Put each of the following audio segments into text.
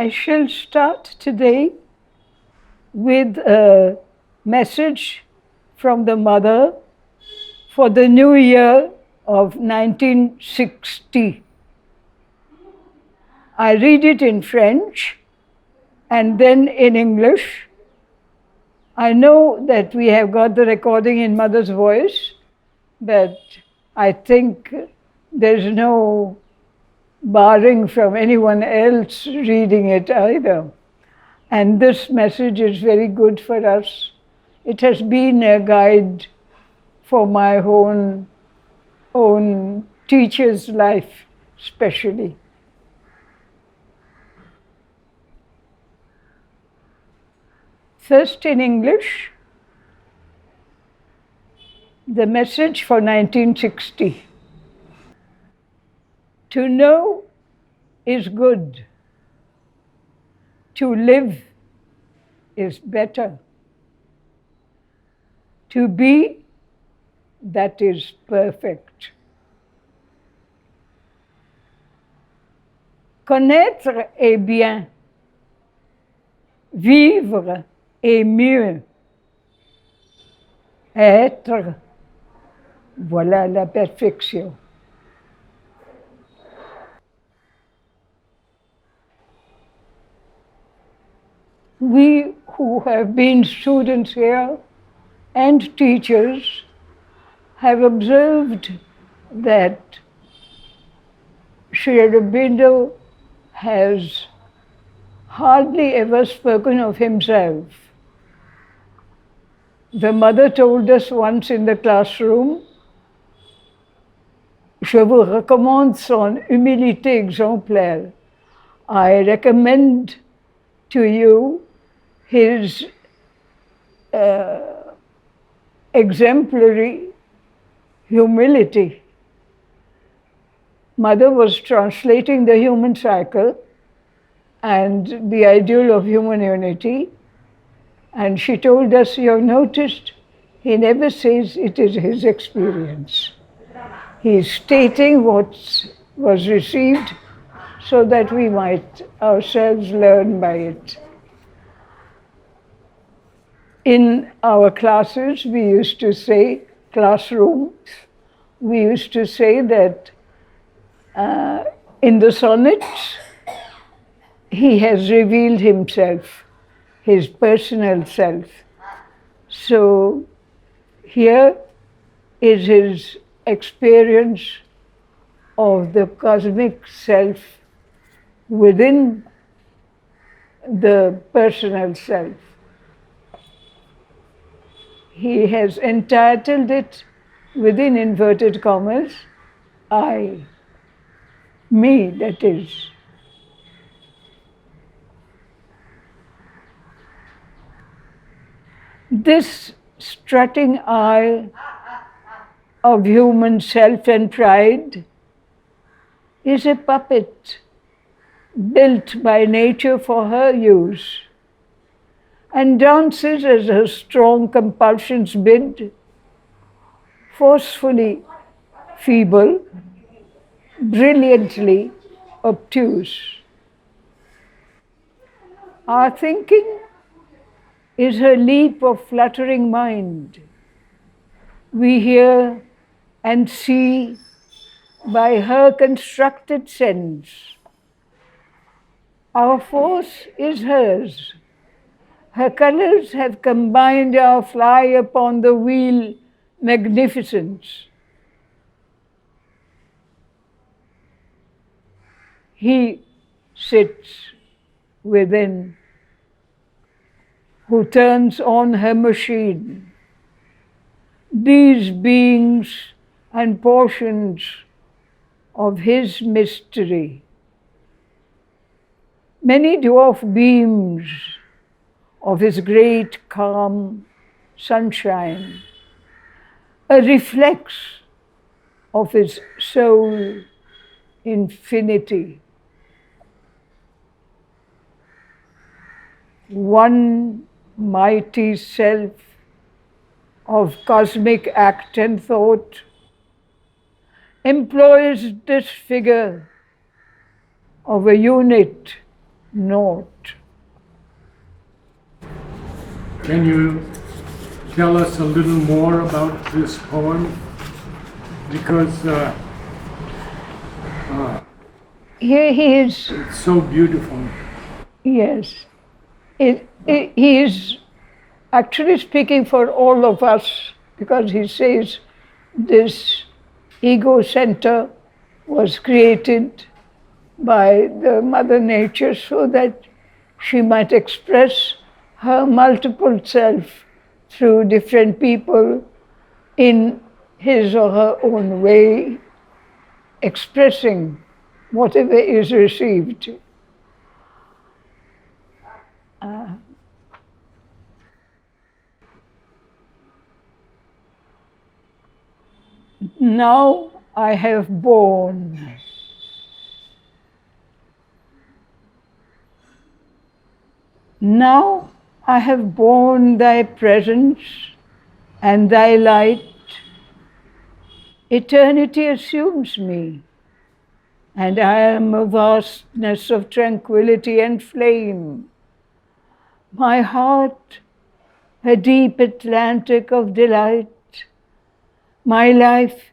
I shall start today with a message from the mother for the new year of 1960. I read it in French and then in English. I know that we have got the recording in mother's voice, but I think there's no barring from anyone else reading it either. And this message is very good for us. It has been a guide for my own teacher's life, especially. First in English, the message for 1960. To know is good. To live is better. To be, that is perfect. Connaître est bien. Vivre est mieux. Être, voilà la perfection. We who have been students here and teachers have observed that Sri Aurobindo has hardly ever spoken of himself. The mother told us once in the classroom, Je vous recommande son humilité exemplaire. I recommend to you his exemplary humility. Mother was translating the human cycle and the ideal of human unity, and she told us, you have noticed, he never says it is his experience. He is stating what was received so that we might ourselves learn by it. In our classes, we used to say, classrooms, we used to say that in the sonnets, he has revealed himself, his personal self. So here is his experience of the cosmic self within the personal self. He has entitled it, within inverted commas, I, me, that is. This strutting I of human self and pride is a puppet built by nature for her use, and dances as her strong compulsions bid, forcefully feeble, brilliantly obtuse. Our thinking is her leap of fluttering mind. We hear and see by her constructed sense. Our force is hers. Her colors have combined our fly upon the wheel magnificence. He sits within, who turns on her machine. These beings and portions of his mystery. Many dwarf beams of his great calm sunshine, a reflex of his soul infinity. One mighty self of cosmic act and thought employs this figure of a unit note. Can you tell us a little more about this poem? Because Here he is. it's so beautiful. Yes. He is actually speaking for all of us, because he says this ego center was created by the Mother Nature so that she might express her multiple self through different people in his or her own way, expressing whatever is received. Now I have borne. Now I have borne thy presence and thy light. Eternity assumes me, and I am a vastness of tranquility and flame. My heart, a deep Atlantic of delight. My life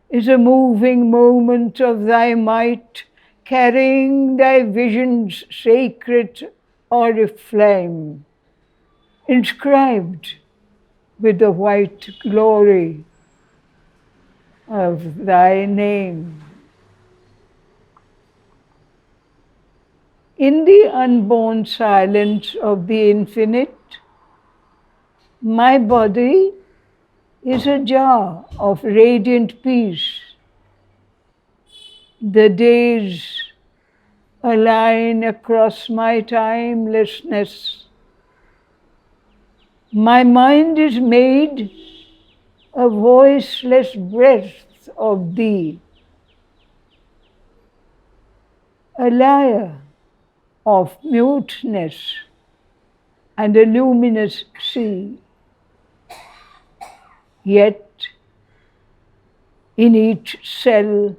is a moving moment of thy might, carrying thy vision's sacred oriflamme, inscribed with the white glory of thy name. In the unborn silence of the infinite, my body is a jar of radiant peace. The days align across my timelessness. My mind is made a voiceless breath of thee, a lyre of muteness and a luminous sea. Yet in each cell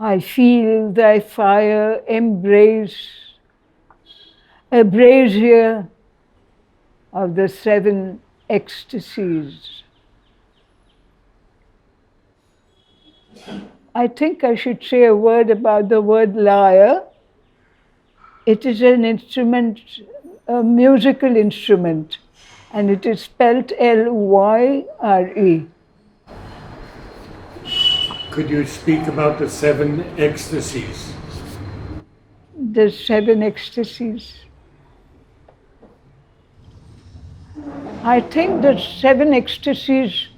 I feel thy fire embrace, a brazier of the 7 ecstasies. I think I should say a word about the word lyre. It is an instrument, a musical instrument, and it is spelled Lyre. Could you speak about the 7 ecstasies? The 7 ecstasies. I think the 7 ecstasies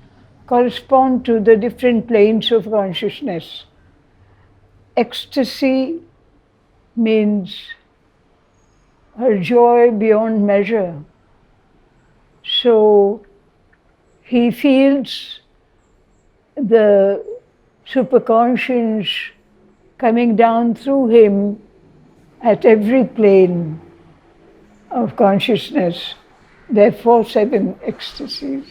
correspond to the different planes of consciousness. Ecstasy means a joy beyond measure. So he feels the superconscious coming down through him at every plane of consciousness. Therefore, 7 ecstasies.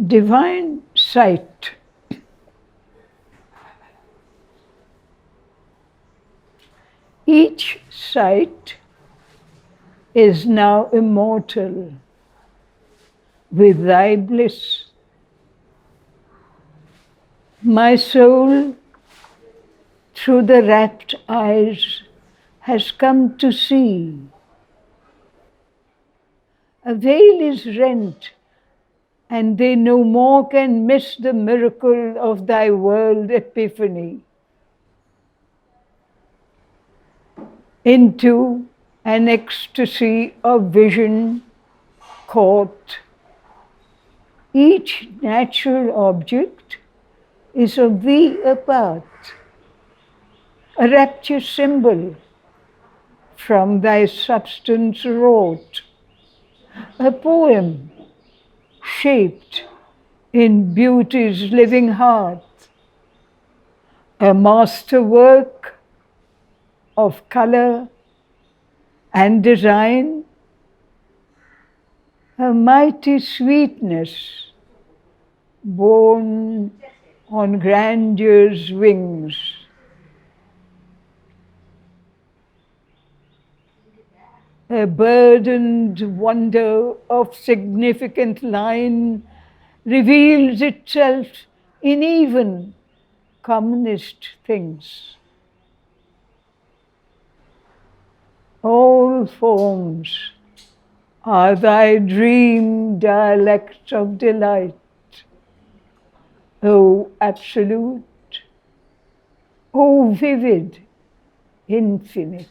Divine sight. Each sight is now immortal with thy bliss. My soul, through the rapt eyes, has come to see. A veil is rent, and they no more can miss the miracle of thy world epiphany. Into an ecstasy of vision caught, each natural object is of thee a part, a rapture symbol from thy substance wrought, a poem shaped in beauty's living heart, a masterwork of color and design, a mighty sweetness borne on grandeur's wings. A burdened wonder of significant line reveals itself in even commonest things. All forms are thy dream dialects of delight, O absolute, O vivid, infinite.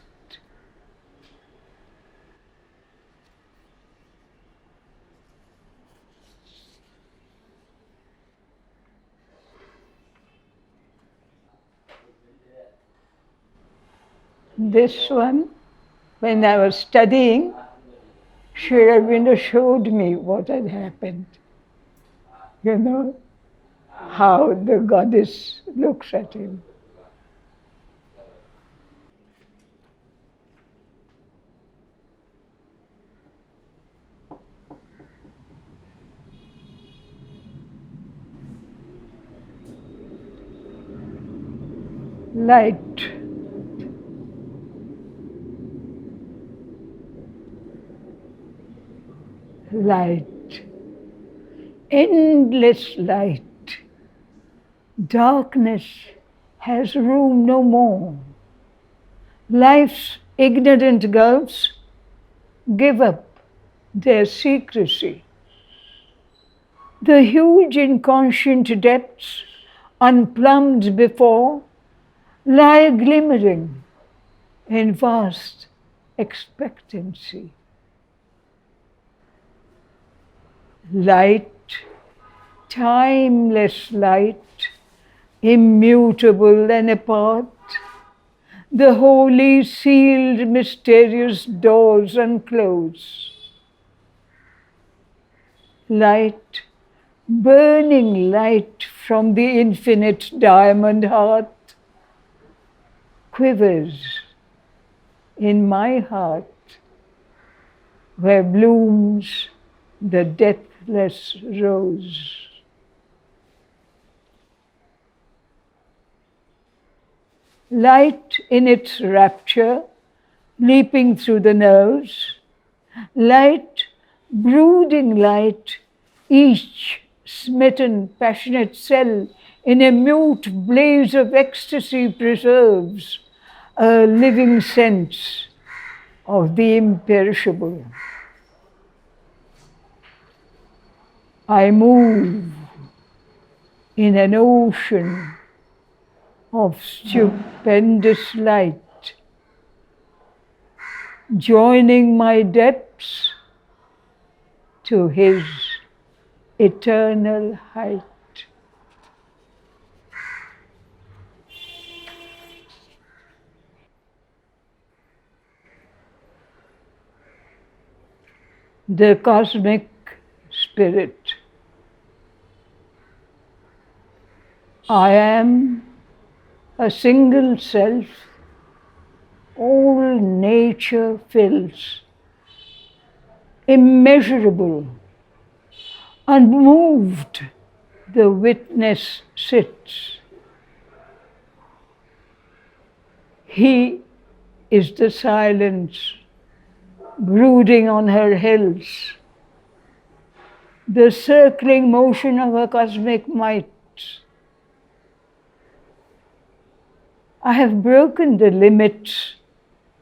This one, when I was studying, Sri Aurobindo showed me what had happened. You know, how the goddess looks at him. Light. Light. Endless light. Darkness has room no more. Life's ignorant gulfs give up their secrecy. The huge inconscient depths, unplumbed before, lie glimmering in vast expectancy. Light, timeless light, immutable and apart, the holy sealed mysterious doors unclose. Light, burning light from the infinite diamond heart, quivers in my heart where blooms the deathless rose. Light in its rapture, leaping through the nerves, light, brooding light, each smitten, passionate cell in a mute blaze of ecstasy preserves a living sense of the imperishable. I move in an ocean of stupendous light, joining my depths to his eternal height. The cosmic spirit. I am a single self, all nature fills, immeasurable, unmoved, the witness sits. He is the silence brooding on her hills, the circling motion of her cosmic might. I have broken the limits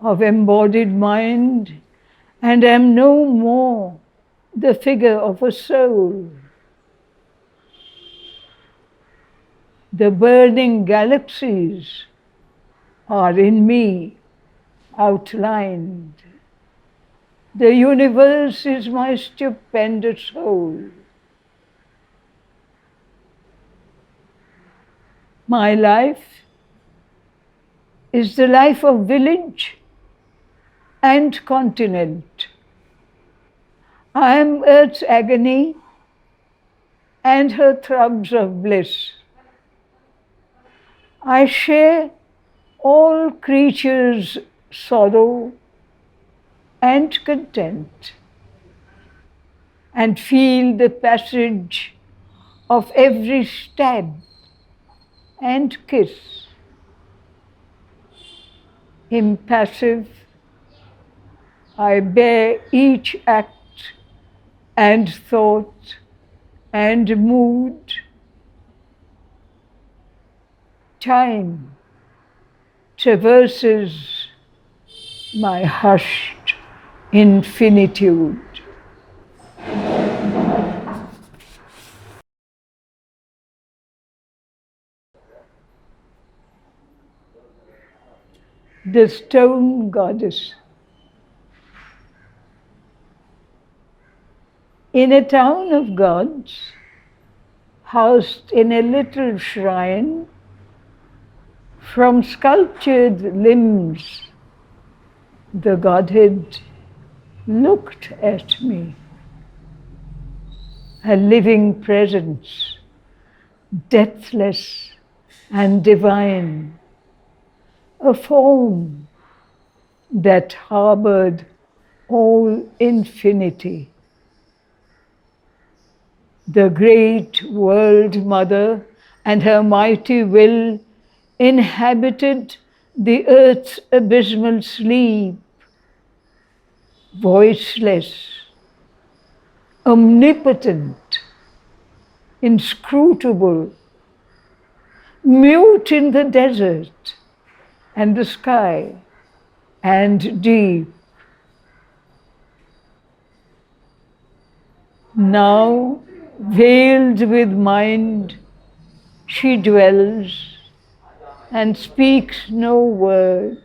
of embodied mind and am no more the figure of a soul. The burning galaxies are in me outlined. The universe is my stupendous whole. My life is the life of village and continent. I am Earth's agony and her throbs of bliss. I share all creatures' sorrow and content. and feel the passage of every stab and kiss. Impassive, I bear each act and thought and mood. Time traverses my hushed infinitude. The stone goddess. In a town of gods, housed in a little shrine, from sculptured limbs, the Godhead looked at me, a living presence, deathless and divine, a form that harbored all infinity. The great world mother and her mighty will inhabited the earth's abysmal sleep, voiceless, omnipotent, inscrutable, mute in the desert and the sky and deep. Now, veiled with mind, she dwells and speaks no word,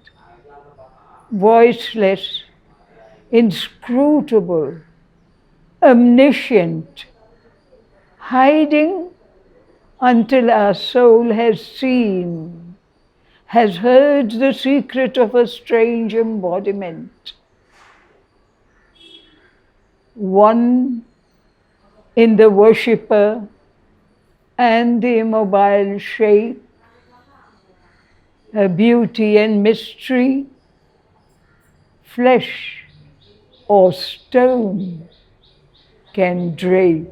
voiceless, inscrutable, omniscient, hiding until our soul has seen, has heard the secret of a strange embodiment. One in the worshipper and the immobile shape, a beauty and mystery, flesh or stone can drape.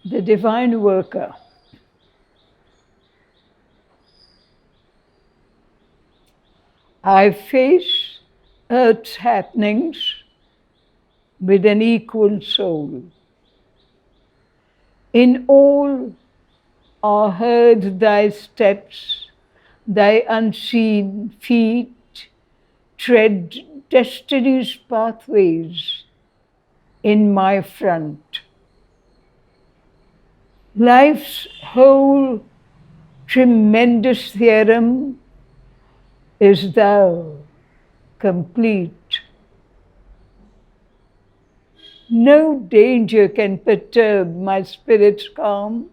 The divine worker. I face earth's happenings with an equal soul. In all are heard thy steps, thy unseen feet tread destiny's pathways in my front. Life's whole tremendous theorem is thou, complete. No danger can perturb my spirit's calm.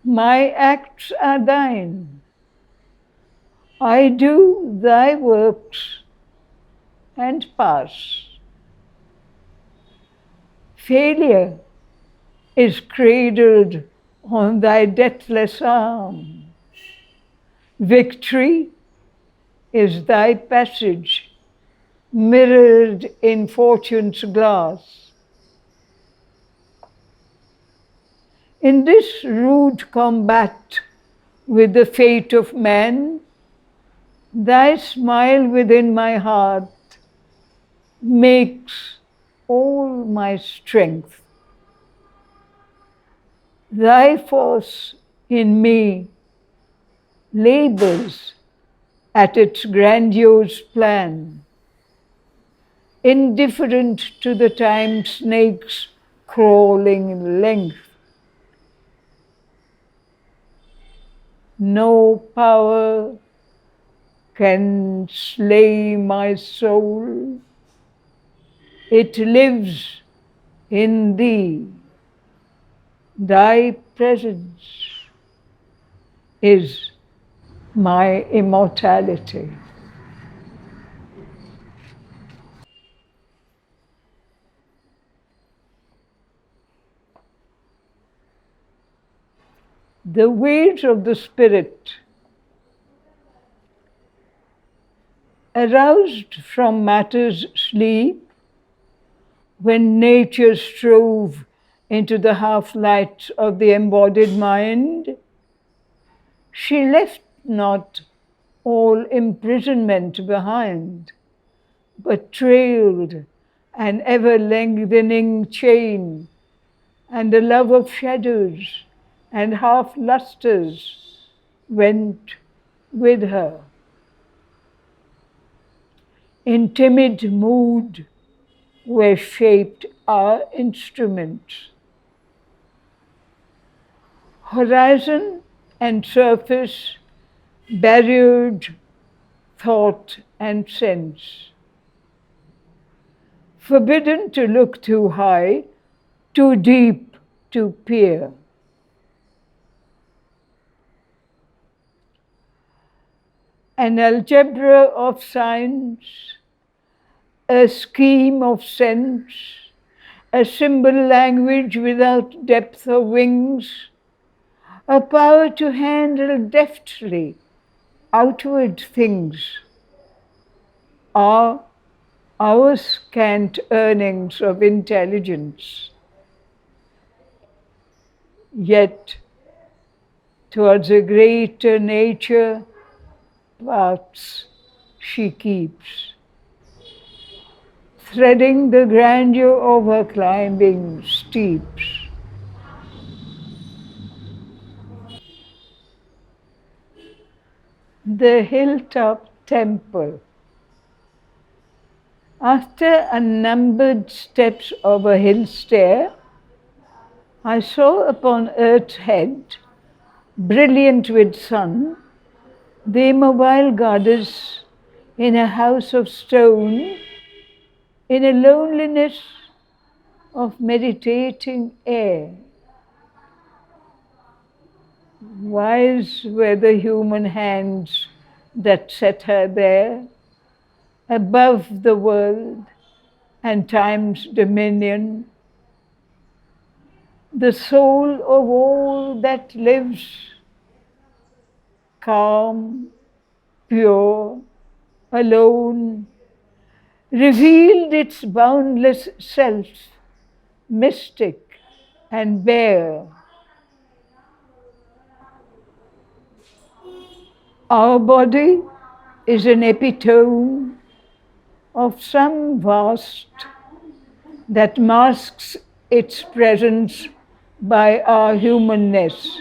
My acts are thine. I do thy works and pass. Failure is cradled on thy deathless arm. Victory is thy passage, mirrored in fortune's glass. In this rude combat with the fate of man, thy smile within my heart makes all my strength. Thy force in me labors at its grandiose plan, indifferent to the time snake's crawling length. No power can slay my soul. It lives in thee. Thy presence is my immortality. the ways of the spirit. Aroused from matter's sleep, when nature strove into the half-light of the embodied mind, she left not all imprisonment behind, but trailed an ever-lengthening chain, and the love of shadows and half-lusters went with her. In timid mood were shaped our instruments. Horizon and surface barriered thought and sense. Forbidden to look too high, too deep to peer. An algebra of signs, a scheme of sense, a symbol language without depth or wings, a power to handle deftly outward things are our scant earnings of intelligence. Yet, towards a greater nature, paths she keeps, threading the grandeur of her climbing steeps. The hilltop temple. After unnumbered steps of a hill stair, I saw upon earth's head, brilliant with sun, the immobile goddess in a house of stone, in a loneliness of meditating air. Wise were the human hands that set her there, above the world and time's dominion, the soul of all that lives, calm, pure, alone, revealed its boundless self, mystic and bare. Our body is an epitome of some vast that masks its presence by our humanness.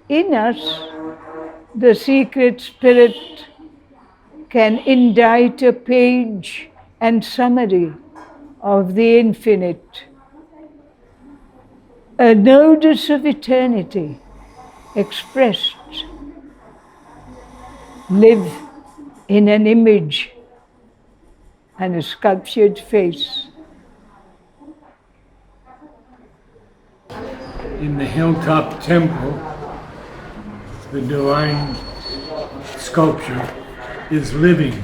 In us, the secret spirit can indite a page and summary of the infinite, a nodus of eternity expressed, live in an image and a sculptured face. In the hilltop temple, the divine sculpture is living,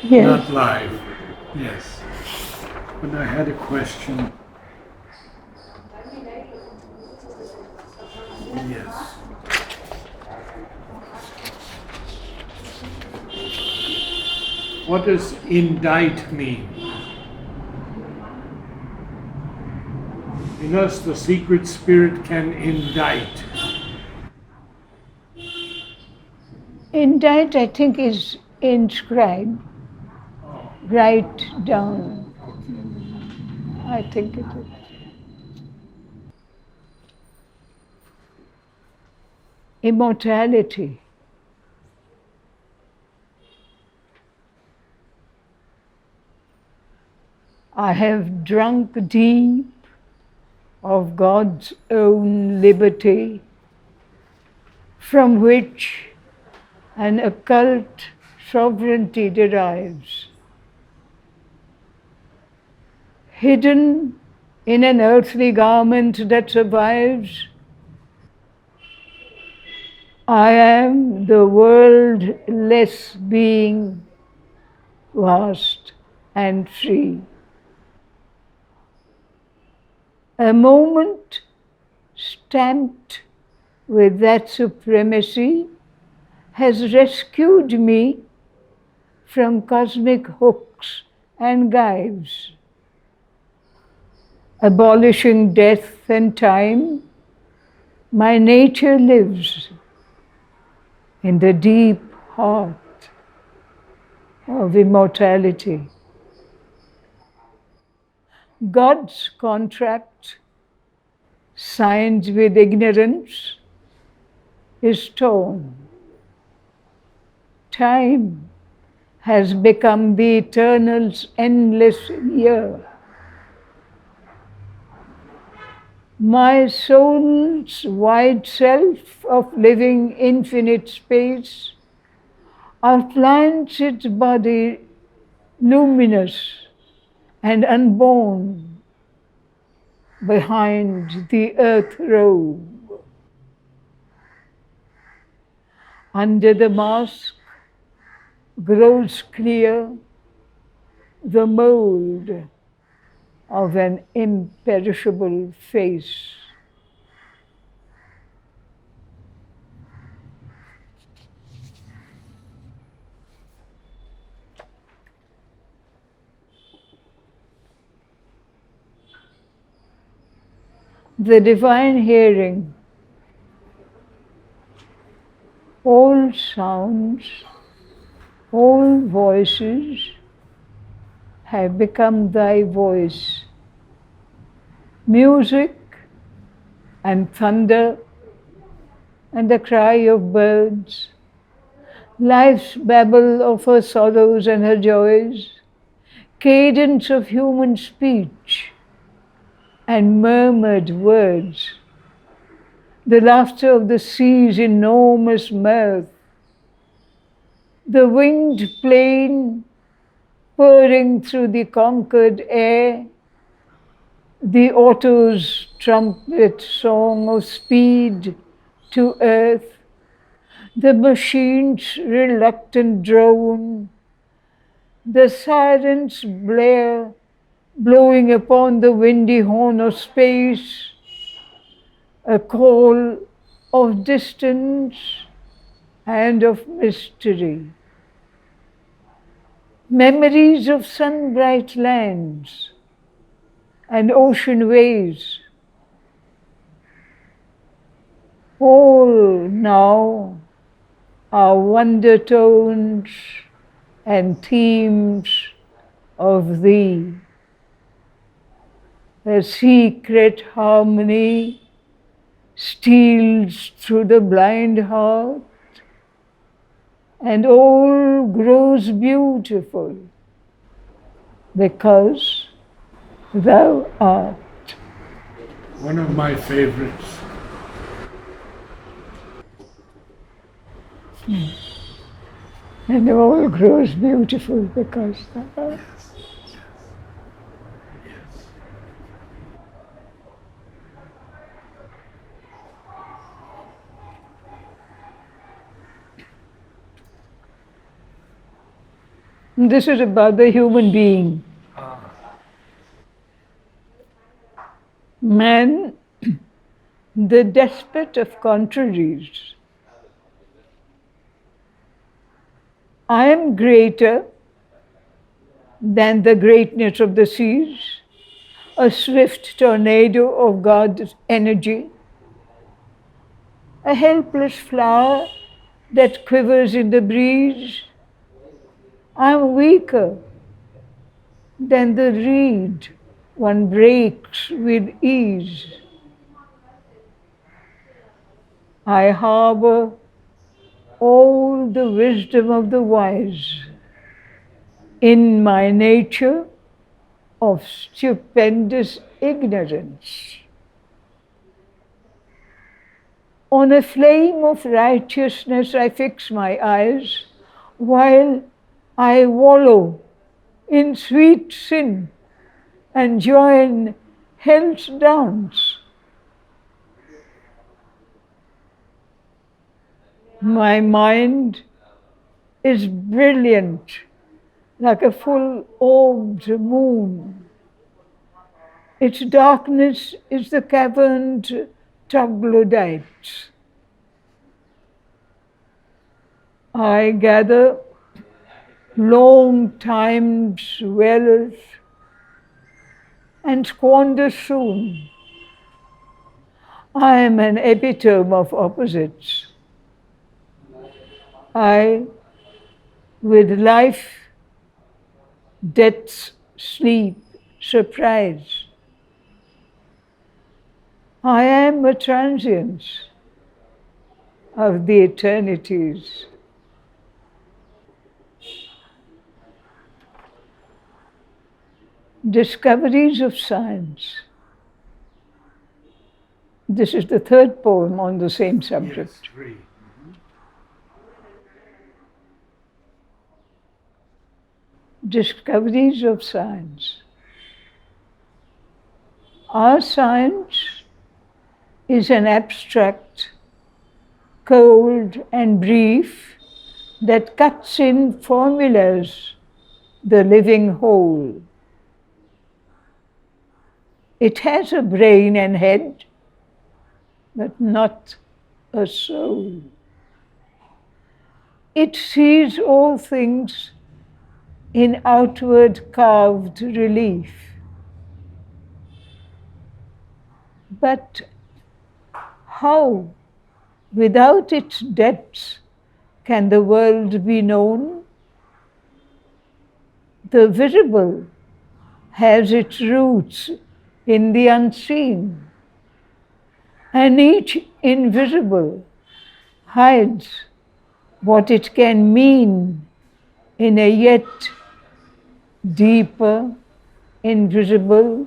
Yes. not live. Yes. But I had a question. Yes. What does indite mean? In us, the secret spirit can indite. Indite, I think, is inscribe, write down. I think it is. Immortality. I have drunk deep of God's own liberty, from which an occult sovereignty derives. Hidden in an earthly garment that survives, I am the worldless being, vast and free. A moment stamped with that supremacy, has rescued me from cosmic hooks and gyves. Abolishing death and time, my nature lives in the deep heart of immortality. God's contract, signed with ignorance, is torn. Time has become the eternal's endless year. My soul's wide self of living infinite space outlines its body luminous and unborn behind the earth robe. Under the mask grows clear the mold of an imperishable face. The divine hearing, all sounds, all voices have become thy voice. Music and thunder and the cry of birds, life's babble of her sorrows and her joys, cadence of human speech and murmured words, the laughter of the sea's enormous mirth, the winged plane purring through the conquered air, the auto's trumpet song of speed to earth, the machine's reluctant drone, the siren's blare blowing upon the windy horn of space, a call of distance and of mystery. Memories of sun-bright lands and ocean ways, all now are wonder tones and themes of thee. A secret harmony steals through the blind heart, and all grows beautiful because thou art. One of my favorites. And all grows beautiful because thou art. This is about the human being. Man, the despot of contraries. I am greater than the greatness of the seas, a swift tornado of God's energy, a helpless flower that quivers in the breeze. I am weaker than the reed one breaks with ease. I harbor all the wisdom of the wise in my nature of stupendous ignorance. On a flame of righteousness I fix my eyes, while I wallow in sweet sin and join hell's dance. My mind is brilliant like a full-orbed moon. Its darkness is the caverned troglodytes. I gather long time's wealth and squander soon. I am an epitome of opposites. I, with life, death, sleep, surprise. I am a transience of the eternities. Discoveries of science. This is the third poem on the same subject. Yes, three. Discoveries of science. Our science is an abstract, cold and brief that cuts in formulas the living whole. It has a brain and head, but not a soul. It sees all things in outward carved relief. But how, without its depths, can the world be known? The visible has its roots in the unseen, and each invisible hides what it can mean in a yet deeper, invisible,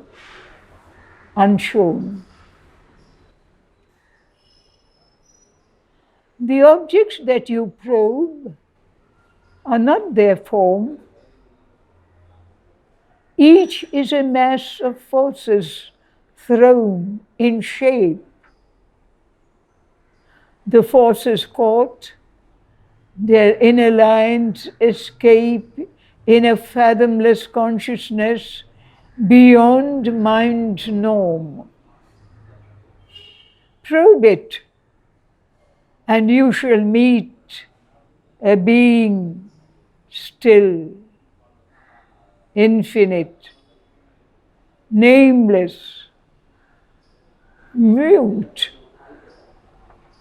unshown. The objects that you probe are not their form. Each is a mass of forces thrown in shape. The forces caught, their inner lines escape in a fathomless consciousness beyond mind's norm. Probe it, and you shall meet a being still, infinite, nameless, mute,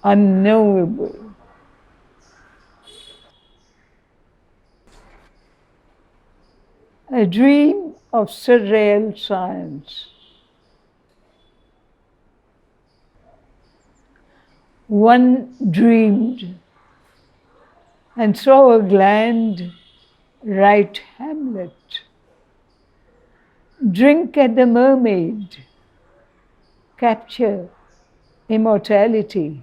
unknowable. A dream of surreal science. One dreamed and saw a gland write Hamlet, drink at the mermaid, capture immortality.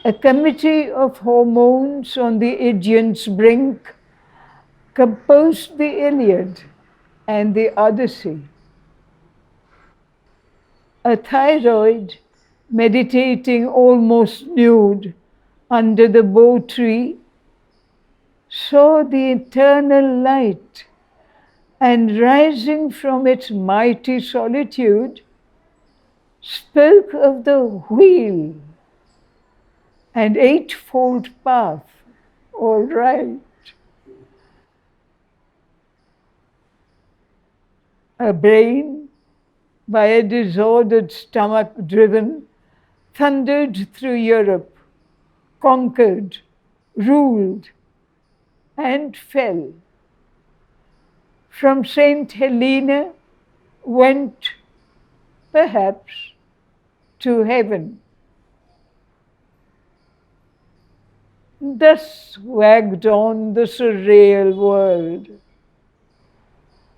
A committee of hormones on the Aegean's brink composed the Iliad and the Odyssey. A thyroid meditating almost nude under the bow tree saw the eternal light, and rising from its mighty solitude, spoke of the wheel and eightfold path, all right. A brain, by a disordered stomach driven, thundered through Europe, conquered, ruled, and fell. From Saint Helena went, perhaps, to heaven. Thus wagged on the surreal world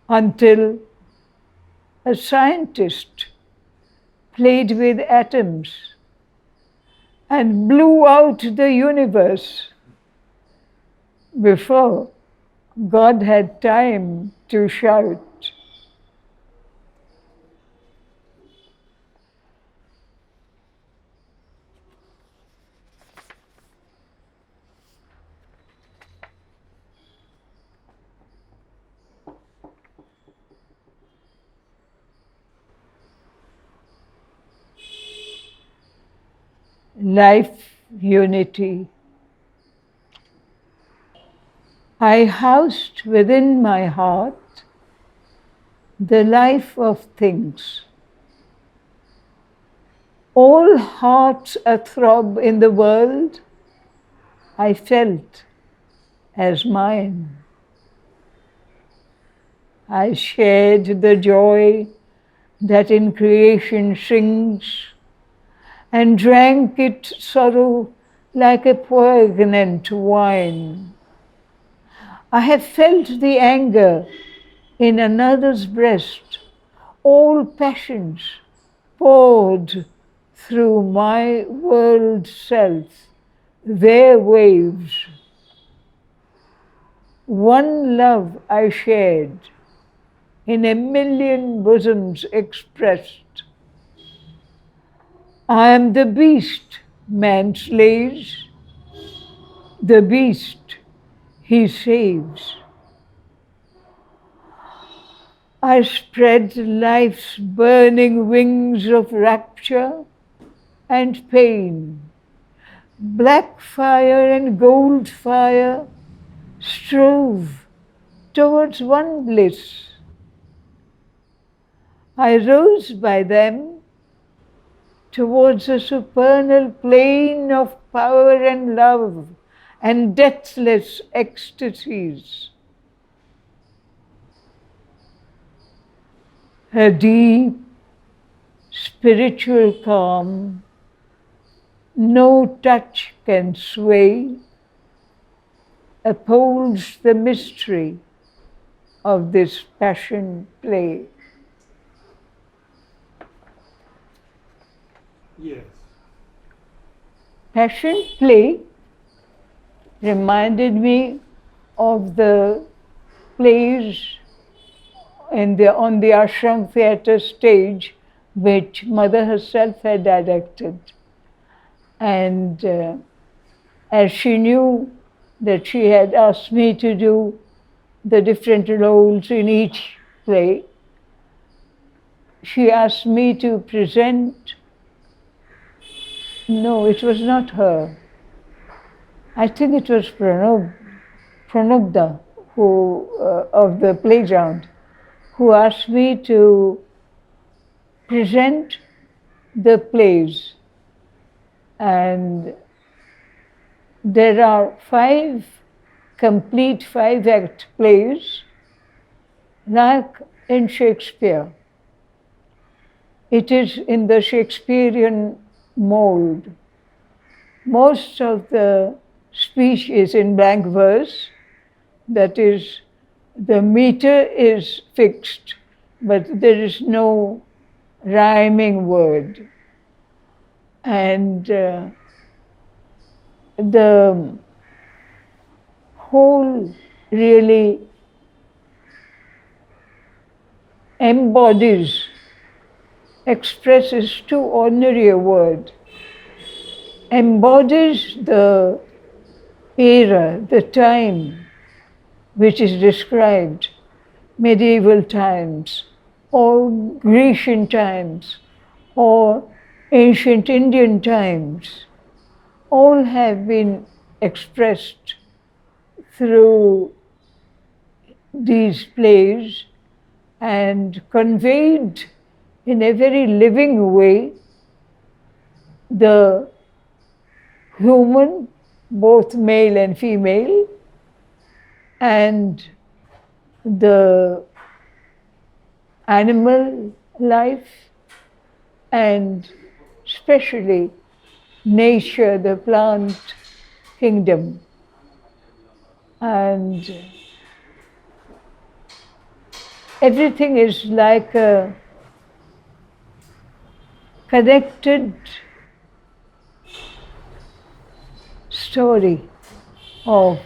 until a scientist played with atoms and blew out the universe before God had time to shout. life unity. I housed within my heart the life of things. All hearts athrob in the world I felt as mine. I shared the joy that in creation sings, and drank its sorrow like a poignant wine. I have felt the anger in another's breast, all passions poured through my world self, their waves. One love I shared, in a million bosoms expressed. I am the beast man slays, the beast he saves. I spread life's burning wings of rapture and pain. Black fire and gold fire strove towards one bliss. I rose by them towards a supernal plane of power and love and deathless ecstasies. A deep spiritual calm no touch can sway upholds the mystery of this passion play. Yes. Passion play reminded me of the plays on the ashram theatre stage, which Mother herself had directed. And as she knew that she had asked me to do the different roles in each play, she asked me to present. No, it was not her. I think it was Pranubda, who of the playground, who asked me to present the plays. And there are 5 complete 5-act plays, like in Shakespeare. It is in the Shakespearean mold. Most of the speech is in blank verse, that is, the meter is fixed, but there is no rhyming word. And the whole really embodies, expresses too ordinary a word, embodies the era, the time which is described, medieval times, or Grecian times, or ancient Indian times. All have been expressed through these plays and conveyed in a very living way the human, both male and female, and the animal life, and especially nature, the plant kingdom. And everything is like a connected story of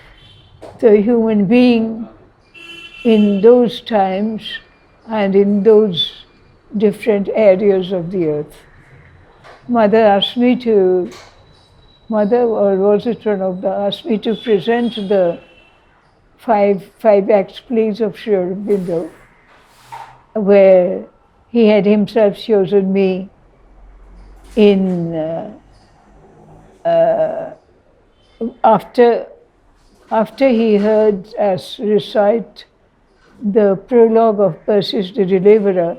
the human being in those times and in those different areas of the earth. Mother asked me to, Mother, or was it Pranabda, asked me to present the five act plays of Sri Aurobindo, where he had himself chosen me in after he heard us recite the prologue of Perseus the Deliverer,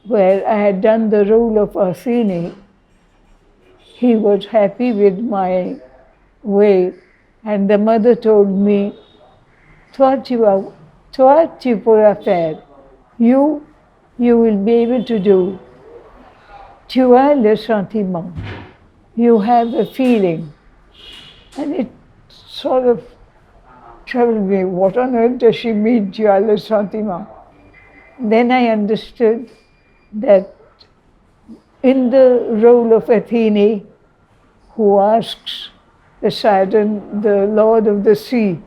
where I had done the role of Athene, he was happy with my way, and the mother told me, toi tu pourras faire, you will be able to do, tu as le sentiment, you have a feeling. And it sort of troubled me. What on earth does she mean, tu as le sentiment? Then I understood that in the role of Athene, who asks Poseidon, the lord of the sea,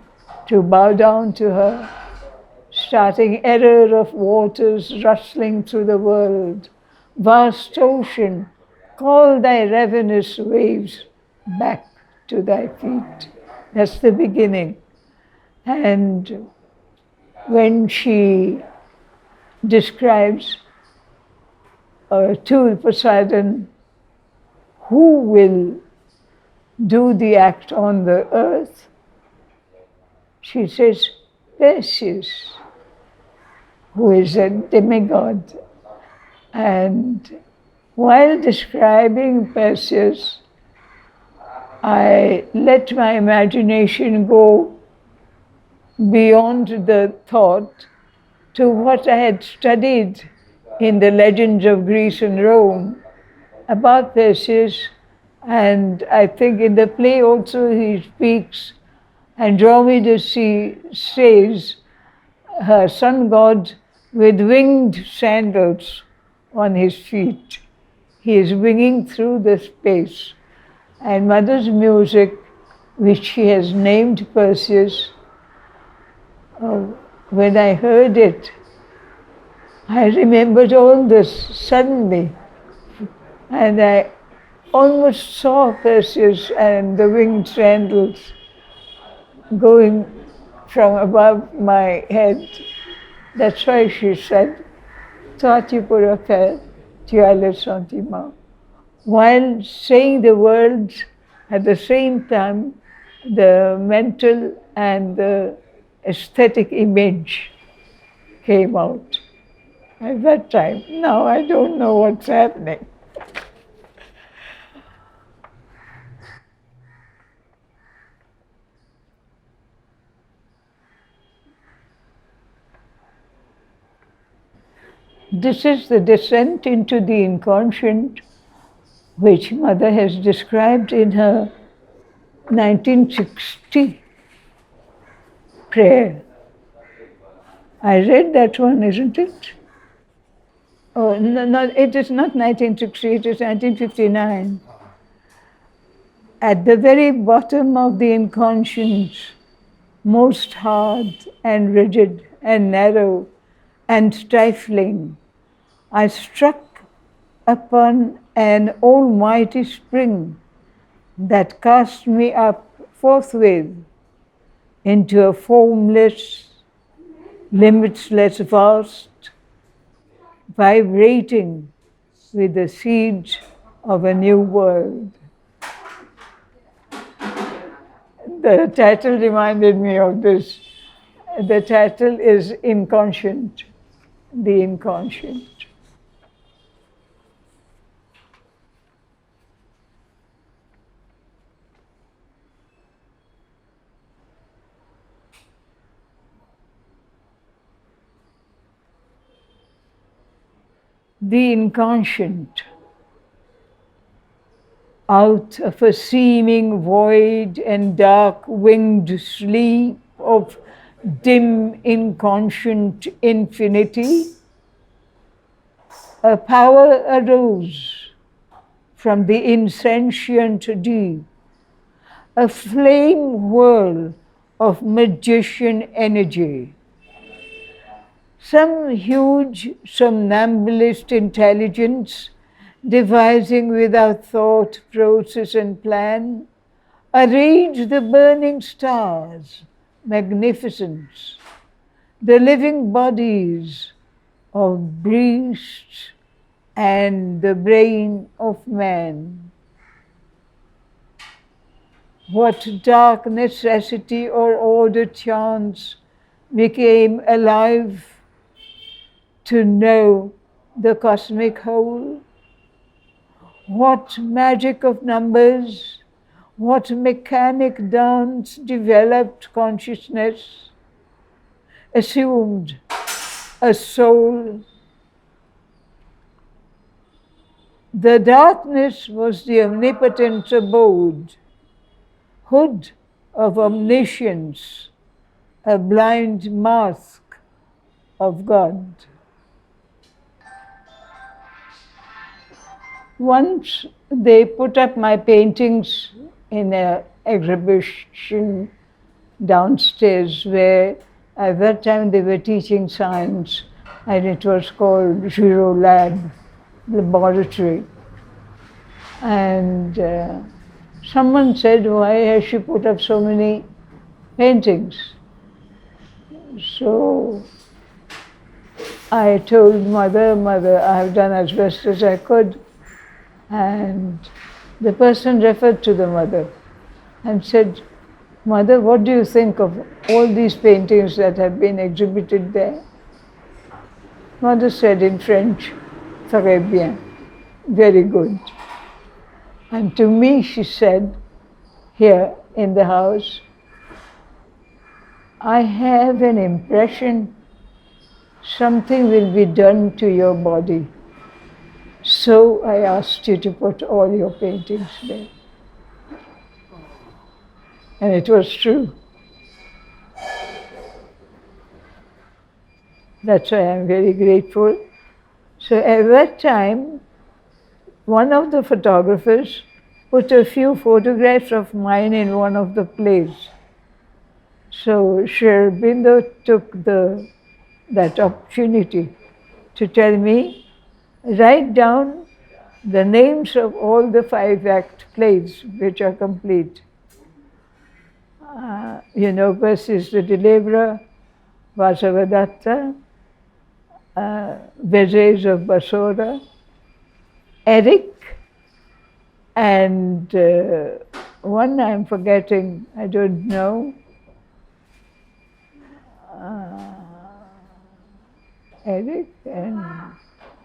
to bow down to her, starting error of waters rustling through the world, vast ocean, call thy ravenous waves back to thy feet. That's the beginning. And when she describes to Poseidon who will do the act on the earth, she says, Perseus, who is a demigod. And while describing Perseus, I let my imagination go beyond the thought to what I had studied in the legends of Greece and Rome about Perseus. And I think in the play also he speaks, Andromeda says, her sun god with winged sandals on his feet. He is winging through the space. And Mother's music, which she has named Perseus, when I heard it, I remembered all this suddenly. And I almost saw Perseus and the winged sandals going from above my head. That's why she said, toi tu pourras faire, tu as le sentiment. While saying the words at the same time, the mental and the aesthetic image came out at that time. Now I don't know what's happening. This is the descent into the inconscient, which Mother has described in her 1960 prayer. I read that one, isn't it? Oh, no, it is not 1960, it is 1959. At the very bottom of the inconscience, most hard and rigid and narrow and stifling, I struck upon an almighty spring that cast me up forthwith into a formless, limitless vast, vibrating with the seeds of a new world. The title reminded me of this. The title is Inconscient, the Inconscient. The inconscient, out of a seeming void and dark winged sleep of dim inconscient infinity, a power arose from the insentient deep, a flame whirl of magician energy. Some huge somnambulist intelligence, devising without thought, process, and plan, arranged the burning stars, magnificence, the living bodies of beasts, and the brain of man. what dark necessity or order chance became alive to know the cosmic whole? What magic of numbers, what mechanic dance developed consciousness, assumed a soul? The darkness was the omnipotent's abode, hood of omniscience, a blind mask of God. Once they put up my paintings in an exhibition downstairs where at that time they were teaching science, and it was called Zero Lab, laboratory. And someone said, why has she put up so many paintings? So I told mother, I have done as best as I could. And the person referred to the mother and said, Mother, what do you think of all these paintings that have been exhibited there? Mother said in French, très bien, very good. And to me she said, here in the house, I have an impression something will be done to your body. So I asked you to put all your paintings there. And it was true. That's why I'm very grateful. So at that time, one of the photographers put a few photographs of mine in one of the plays. So Sri Aurobindo took that opportunity to tell me, write down the names of all the 5-act plays which are complete. Versus the Deliverer, Vasavadatta, Vezes of Basora, Eric, and one I'm forgetting, I don't know. Eric, and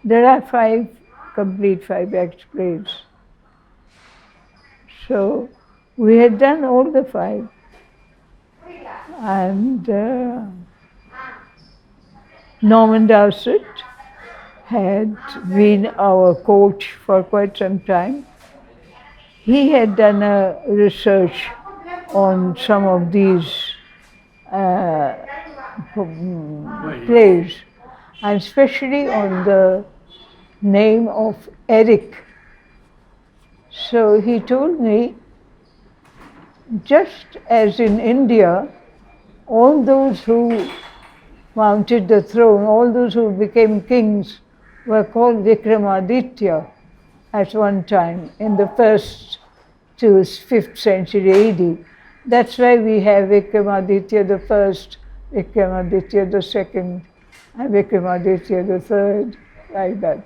there are 5 complete 5-act plays. So we had done all the 5. And Norman Dowsett had been our coach for quite some time. He had done a research on some of these plays, and especially on the name of Eric. So he told me, just as in India, all those who mounted the throne, all those who became kings were called Vikramaditya at one time in the 1st to 5th century AD. That's why we have Vikramaditya the first, Vikramaditya the second, and Vikramaditya the third, like that.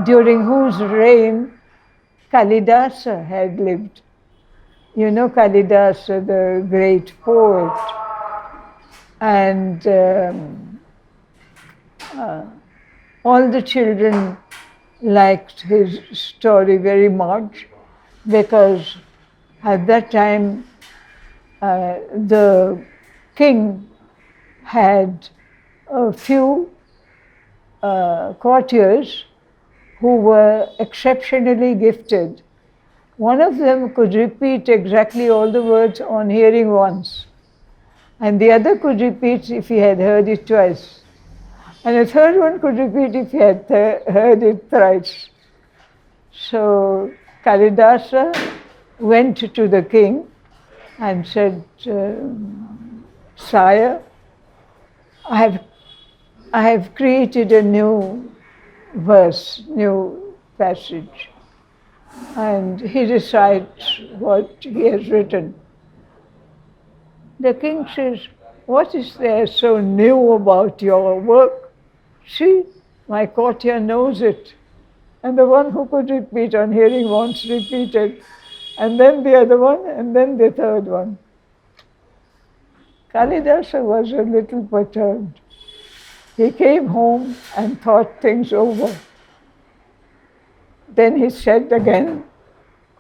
During whose reign Kalidasa had lived. You know Kalidasa, the great poet, and all the children liked his story very much because at that time the king had a few courtiers who were exceptionally gifted. One of them could repeat exactly all the words on hearing once, and the other could repeat if he had heard it twice, and the third one could repeat if he had heard it thrice. So Kalidasa went to the king and said, Sire, I have created a new verse, new passage. And he recites what he has written. The king says, what is there so new about your work? See, my courtier knows it. And the one who could repeat on hearing once repeated. and then the other one, and then the third one. Kalidasa was a little perturbed. He came home and thought things over. Then he said again,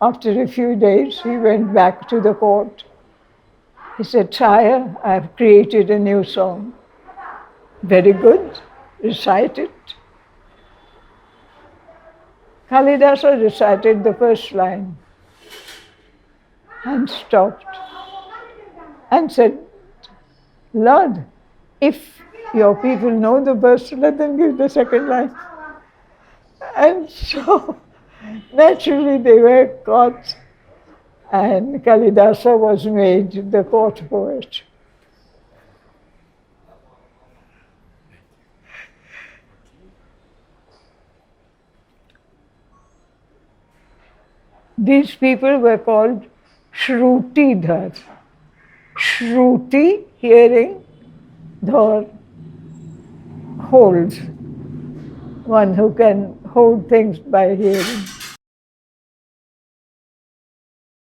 after a few days, he went back to the court. He said, Sire, I have created a new song. Very good, recite it. Kalidasa recited the first line and stopped and said, Lord, if your people know the verse, let them give the second line. And so naturally they were caught, and Kalidasa was made the court poet. These people were called Shrutidhar. Shruti, hearing, Dhar, holds. One who can hold things by hearing.